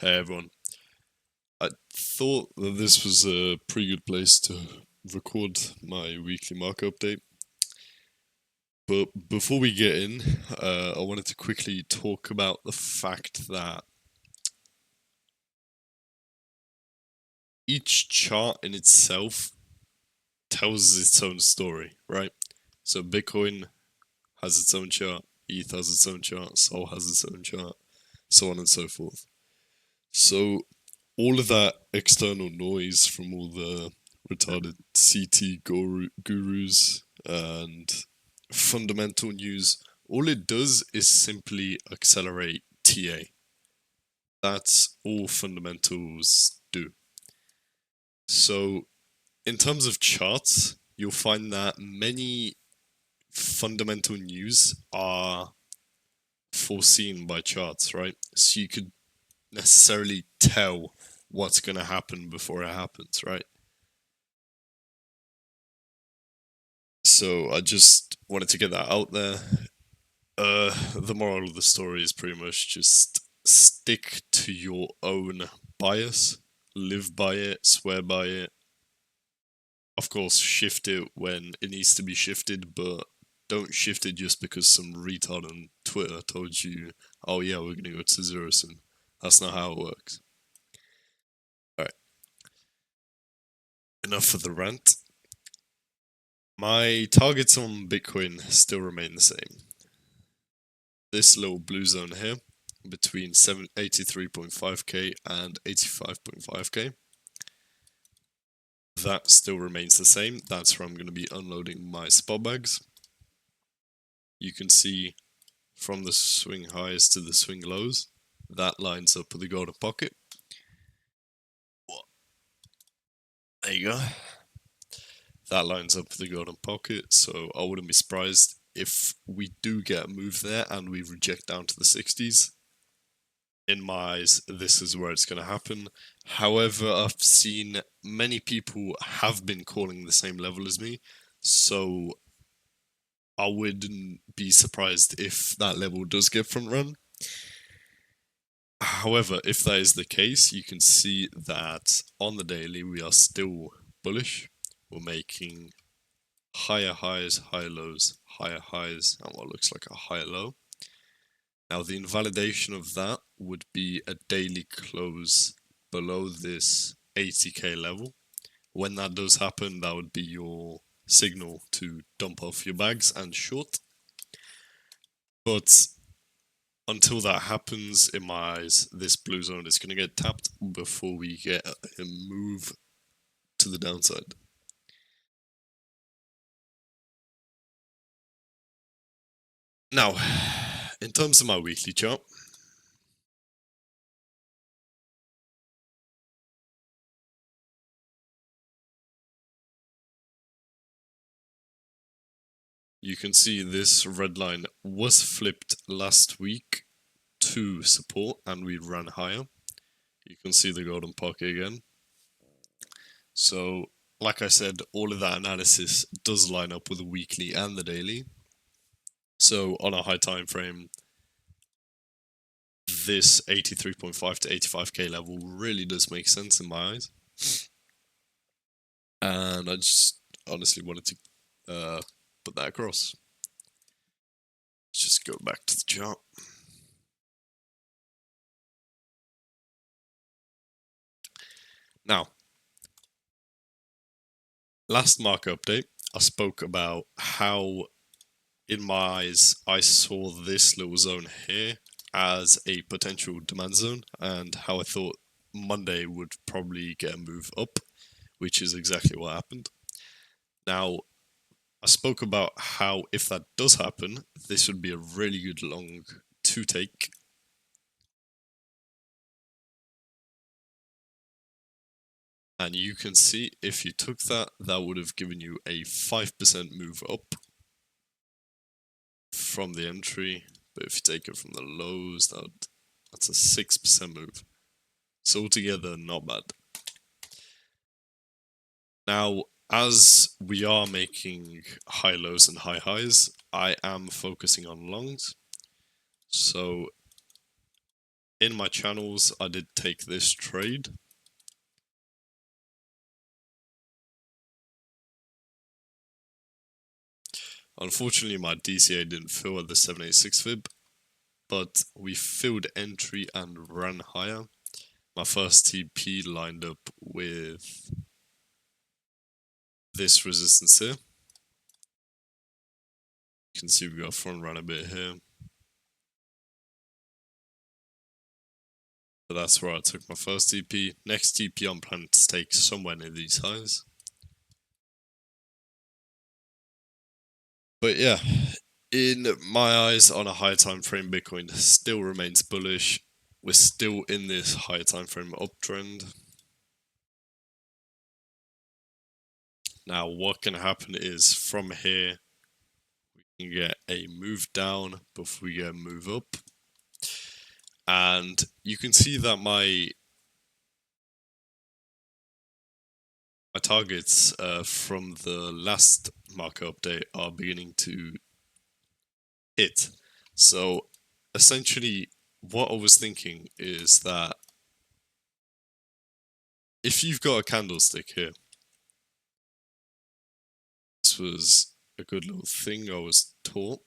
Hey everyone. I thought that this was a pretty good place to record my weekly market update. But before we get in, I wanted to quickly talk about the fact that each chart in itself tells its own story, right? So Bitcoin has its own chart, ETH has its own chart, Sol has its own chart, so on and so forth. So all of that external noise from all the retarded CT gurus and fundamental news, all it does is simply accelerate TA. That's all fundamentals do. So, in terms of charts, you'll find that many fundamental news are foreseen by charts, right? So you could necessarily tell what's going to happen before it happens, right? So I just wanted to get that out there. The moral of the story is pretty much just stick to your own bias, live by it, swear by it. Of course, shift it when it needs to be shifted, but don't shift it just because some retard on Twitter told you, oh yeah, we're gonna go to zero soon. That's not how it works. Alright, enough of the rant. My targets on Bitcoin still remain the same. This little blue zone here between 83.5k and 85.5k. That still remains the same. That's where I'm going to be unloading my spot bags. You can see from the swing highs to the swing lows, that lines up with the golden pocket. There you go. That lines up with the golden pocket, so I wouldn't be surprised if we do get a move there and we reject down to the 60s. In my eyes, this is where it's going to happen. However, I've seen many people have been calling the same level as me, so I wouldn't be surprised if that level does get front run. However, if that is the case, you can see that on the daily we are still bullish. We're making higher highs, higher lows, higher highs, and what looks like a higher low. Now, the invalidation of that would be a daily close below this 80k level. When that does happen, that would be your signal to dump off your bags and short. But until that happens, in my eyes, this blue zone is going to get tapped before we get a move to the downside. Now, in terms of my weekly chart, you can see this red line was flipped last week to support and we ran higher. You can see the golden pocket again. So, like I said, all of that analysis does line up with the weekly and the daily. So, on a high time frame, this 83.5 to 85k level really does make sense in my eyes. And I just honestly wanted to put that across. Let's just go back to the chart. Now, last market update, I spoke about how, in my eyes, I saw this little zone here as a potential demand zone and how I thought Monday would probably get a move up, which is exactly what happened. Now, I spoke about how if that does happen, this would be a really good long to take. And you can see if you took that, that would have given you a 5% move up from the entry. But if you take it from the lows, that's a 6% move. So altogether, not bad. Now, as we are making high lows and high highs, I am focusing on longs. So in my channels, I did take this trade. Unfortunately, my DCA didn't fill at the 786 fib, but we filled entry and ran higher. My first TP lined up with this resistance here. You can see we got front run a bit here. But that's where I took my first TP. Next TP I'm planning to take somewhere near these highs. But yeah, in my eyes, on a higher time frame, Bitcoin still remains bullish. We're still in this higher time frame uptrend. Now, what can happen is from here, we can get a move down before we get a move up. And you can see that my targets from the last market update are beginning to hit. So essentially, what I was thinking is that if you've got a candlestick here, this was a good little thing I was taught.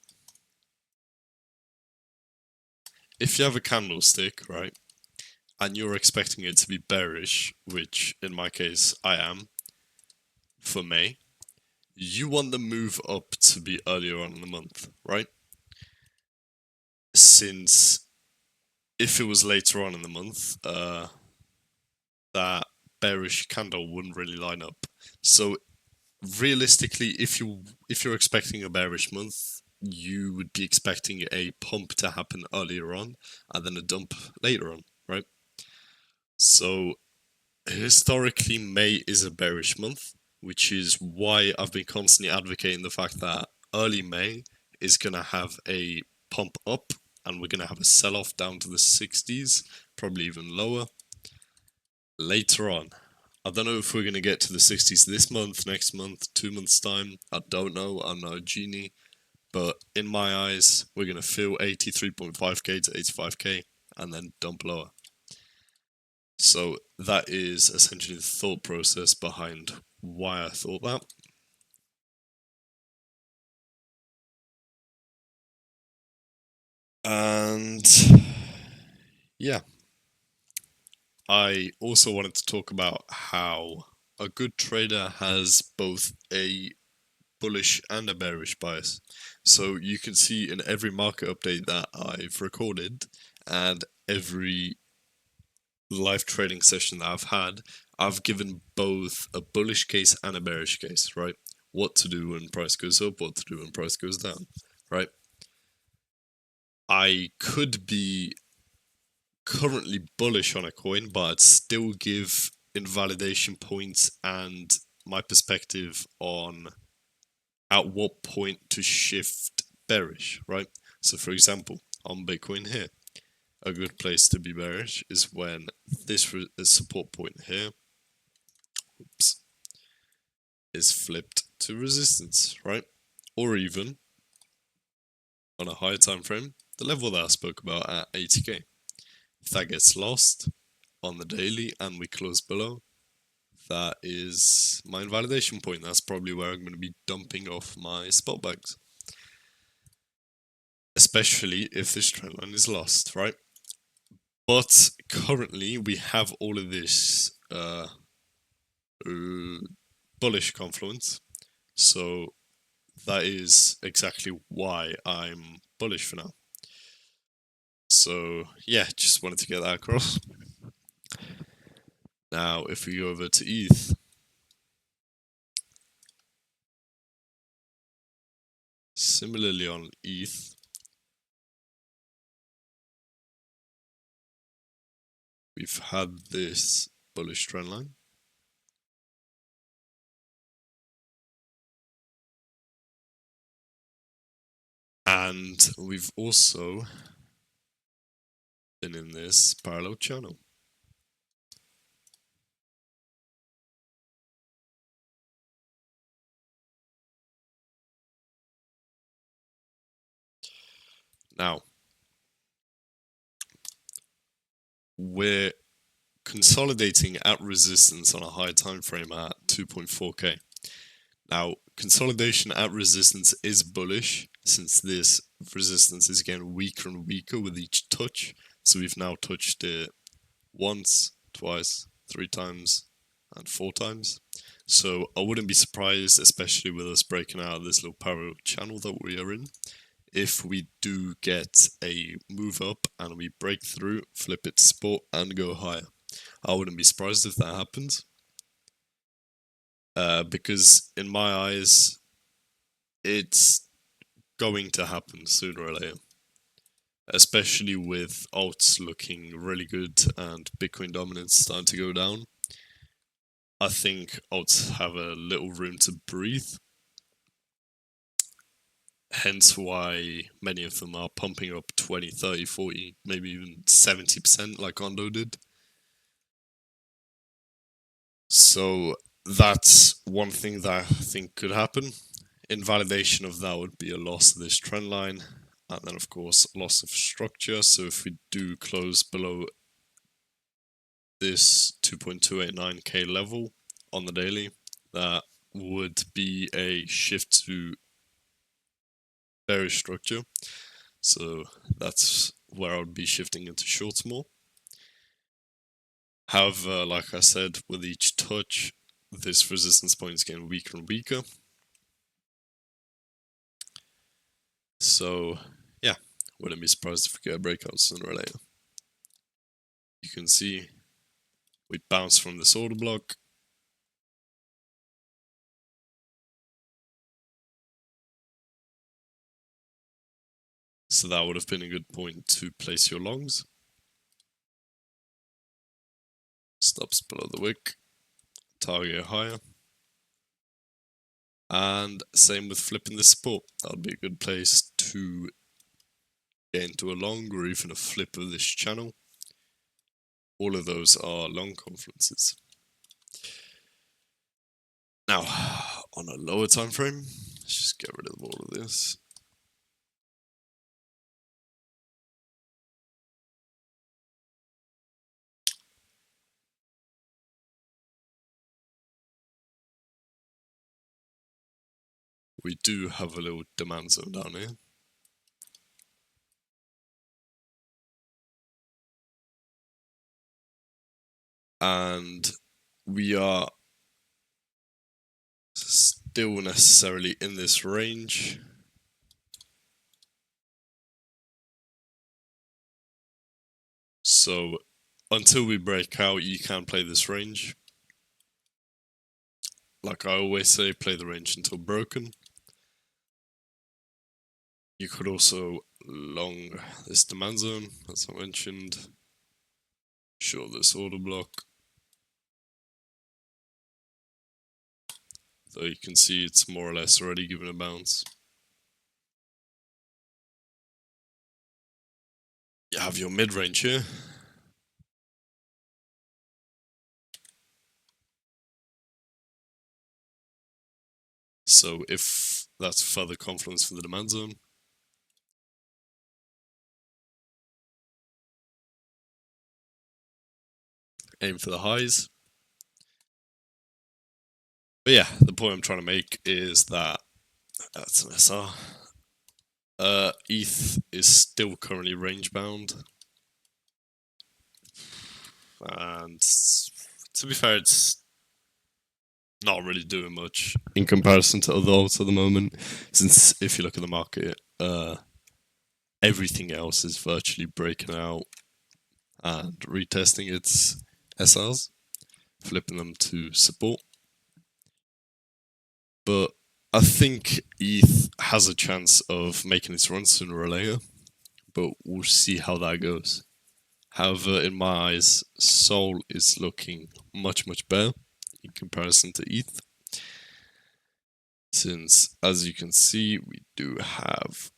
If you have a candlestick, right, and you're expecting it to be bearish, which in my case I am, for May, you want the move up to be earlier on in the month, right? Since if it was later on in the month, that bearish candle wouldn't really line up. So realistically, if you're expecting a bearish month, you would be expecting a pump to happen earlier on and then a dump later on, right? So historically, May is a bearish month, which is why I've been constantly advocating the fact that early May is going to have a pump up and we're going to have a sell-off down to the 60s, probably even lower later on. I don't know if we're going to get to the 60s this month, next month, 2 months' time. I don't know. I'm not a genie. But in my eyes, we're going to fill 83.5k to 85k and then dump lower. So that is essentially the thought process behind why I thought that. And yeah, I also wanted to talk about how a good trader has both a bullish and a bearish bias. So you can see in every market update that I've recorded and every live trading session that I've had, I've given both a bullish case and a bearish case, right? What to do when price goes up, what to do when price goes down, right? I could be currently bullish on a coin, but I'd still give invalidation points and my perspective on at what point to shift bearish, right? So for example, on Bitcoin here, a good place to be bearish is when this support point here, oops, is flipped to resistance, right? Or even on a higher time frame, the level that I spoke about at 80k. If that gets lost on the daily and we close below, that is my invalidation point. That's probably where I'm going to be dumping off my spot bags. Especially if this trend line is lost, right? But currently we have all of this bullish confluence. So that is exactly why I'm bullish for now. So yeah, just wanted to get that across. Now, if we go over to ETH, similarly on ETH, we've had this bullish trend line. And we've also been in this parallel channel. Now, we're consolidating at resistance on a high time frame at 2.4k. Now, consolidation at resistance is bullish since this resistance is getting weaker and weaker with each touch. So we've now touched it once, twice, 3 times, and 4 times. So I wouldn't be surprised, especially with us breaking out of this little parallel channel that we are in, if we do get a move up and we break through, flip it to support, and go higher. I wouldn't be surprised if that happens. Because in my eyes, it's going to happen sooner or later. Especially with alts looking really good and Bitcoin dominance starting to go down. I think alts have a little room to breathe. Hence why many of them are pumping up 20, 30, 40, maybe even 70% like Ondo did. So that's one thing that I think could happen. Invalidation of that would be a loss of this trend line, and then of course loss of structure. So if we do close below this 2.289k level on the daily, that would be a shift to bearish structure. So that's where I would be shifting into shorts more. However, like I said, with each touch, this resistance point is getting weaker and weaker. So yeah, wouldn't be surprised if we get a breakout sooner or later. You can see we bounce from this order block. So that would have been a good point to place your longs. Stops below the wick, target higher. And same with flipping the support. That would be a good place to get into a long or even a flip of this channel. All of those are long confluences. Now, on a lower time frame, let's just get rid of all of this. We do have a little demand zone down here. And we are still necessarily in this range. So until we break out, you can play this range. Like I always say, play the range until broken. You could also long this demand zone, as I mentioned. Short this order block. So you can see it's more or less already given a bounce. You have your mid-range here. So if that's further confluence for the demand zone, aim for the highs. But yeah, the point I'm trying to make is that that's an SR. ETH is still currently range bound. And to be fair, it's not really doing much in comparison to other alts at the moment. Since if you look at the market, everything else is virtually breaking out and retesting its SRs, flipping them to support. But I think ETH has a chance of making its run sooner or later, but we'll see how that goes. However, in my eyes, Sol is looking much, much better in comparison to ETH. Since, as you can see, we do have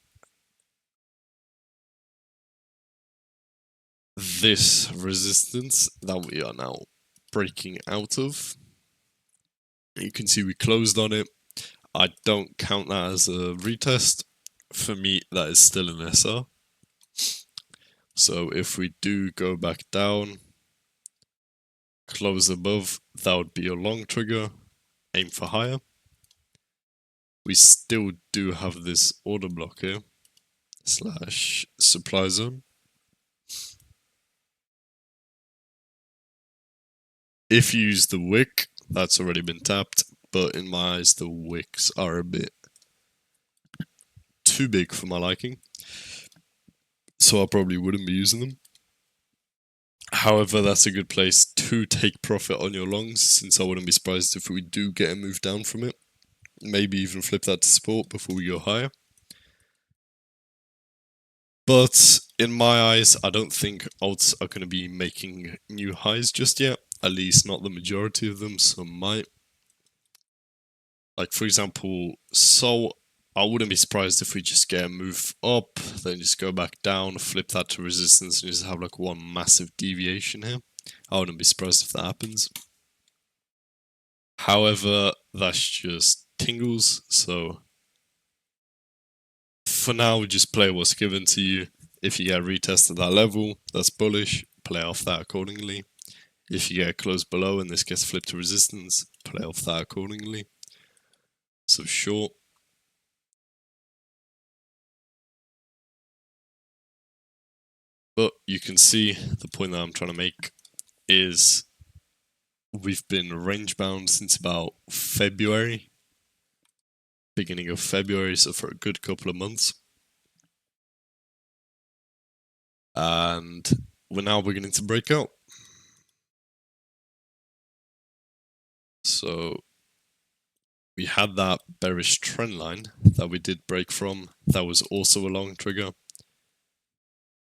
this resistance that we are now breaking out of. You can see we closed on it. I don't count that as a retest. For me, that is still an SR. So if we do go back down, close above, that would be a long trigger, aim for higher. We still do have this order block here, slash supply zone. If you use the wick, that's already been tapped, but in my eyes the wicks are a bit too big for my liking, so I probably wouldn't be using them. However, that's a good place to take profit on your longs, since I wouldn't be surprised if we do get a move down from it. Maybe even flip that to support before we go higher. But in my eyes, I don't think alts are going to be making new highs just yet. At least not the majority of them, some might. Like for example, Sol, I wouldn't be surprised if we just get a move up, then just go back down, flip that to resistance, and just have like one massive deviation here. I wouldn't be surprised if that happens. However, that's just tingles, so for now, just play what's given to you. If you get retested that level, that's bullish, play off that accordingly. If you get close below and this gets flipped to resistance, play off that accordingly. So short. But you can see the point that I'm trying to make is we've been range bound since about February, beginning of February, so for a good couple of months. And we're now beginning to break out. So we had that bearish trend line that we did break from. That was also a long trigger.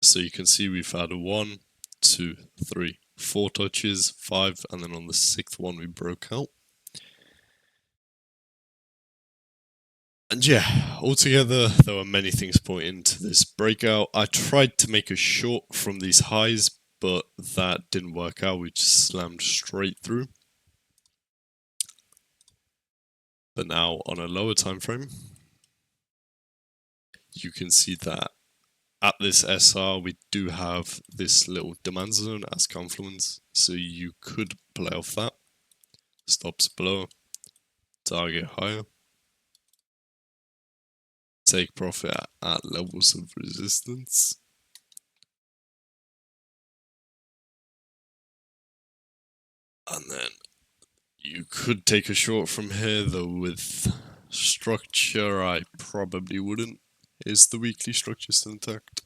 So you can see we've had 1, 2, 3, 4 touches, 5, and then on the 6th one we broke out. And yeah, altogether there were many things pointing to this breakout. I tried to make a short from these highs, but that didn't work out. We just slammed straight through. But now on a lower time frame, you can see that at this SR we do have this little demand zone as confluence, so you could play off that. Stops below, target higher, take profit at levels of resistance. And then you could take a short from here, though with structure I probably wouldn't. Is the weekly structure still intact?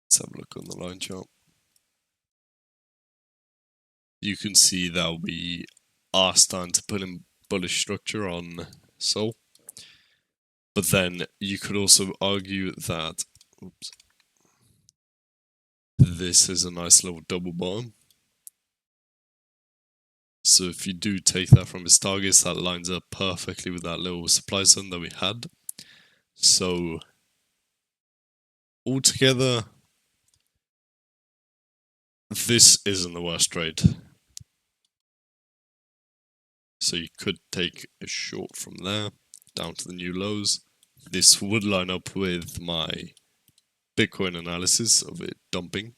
Let's have a look on the line chart. You can see that we are starting to put in bullish structure on Sol. But then you could also argue that this is a nice little double bottom. So if you do take that from its targets, that lines up perfectly with that little supply zone that we had. So altogether, this isn't the worst trade. So you could take a short from there down to the new lows. This would line up with my Bitcoin analysis of it dumping.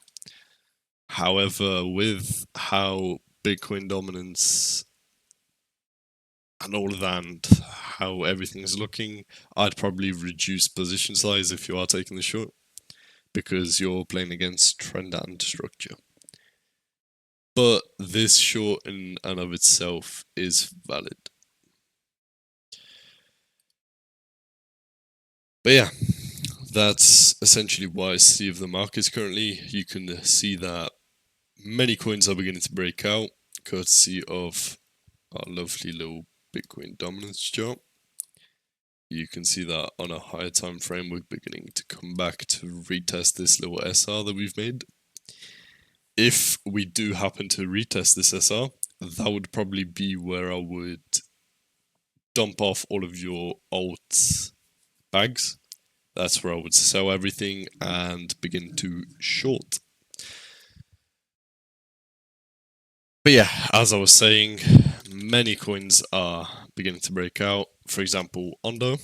However, with how Bitcoin dominance and all of that and how everything is looking, I'd probably reduce position size if you are taking the short, because you're playing against trend and structure. But this short in and of itself is valid. But yeah, that's essentially what I see of the markets currently. You can see that many coins are beginning to break out, courtesy of our lovely little Bitcoin dominance chart. You can see that on a higher time frame, we're beginning to come back to retest this little SR that we've made. If we do happen to retest this SR, that would probably be where I would dump off all of your alt bags. That's where I would sell everything and begin to short. But yeah, as I was saying, many coins are beginning to break out. For example, Ondo.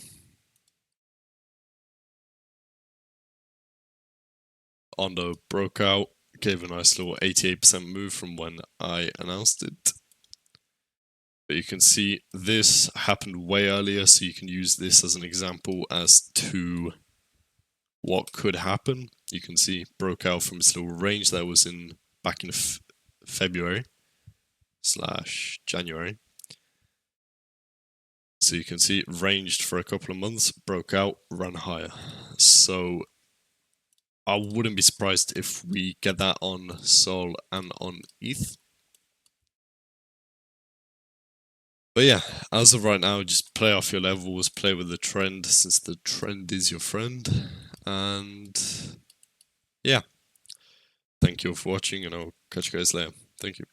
Ondo broke out, gave a nice little 88% move from when I announced it. But you can see this happened way earlier, so you can use this as an example as to what could happen. You can see broke out from its little range that was in back in February/January. So you can see it ranged for a couple of months, broke out, ran higher. So I wouldn't be surprised if we get that on Sol and on ETH. But yeah, as of right now, just play off your levels, play with the trend, since the trend is your friend. And yeah, thank you all for watching, and I'll catch you guys later. Thank you.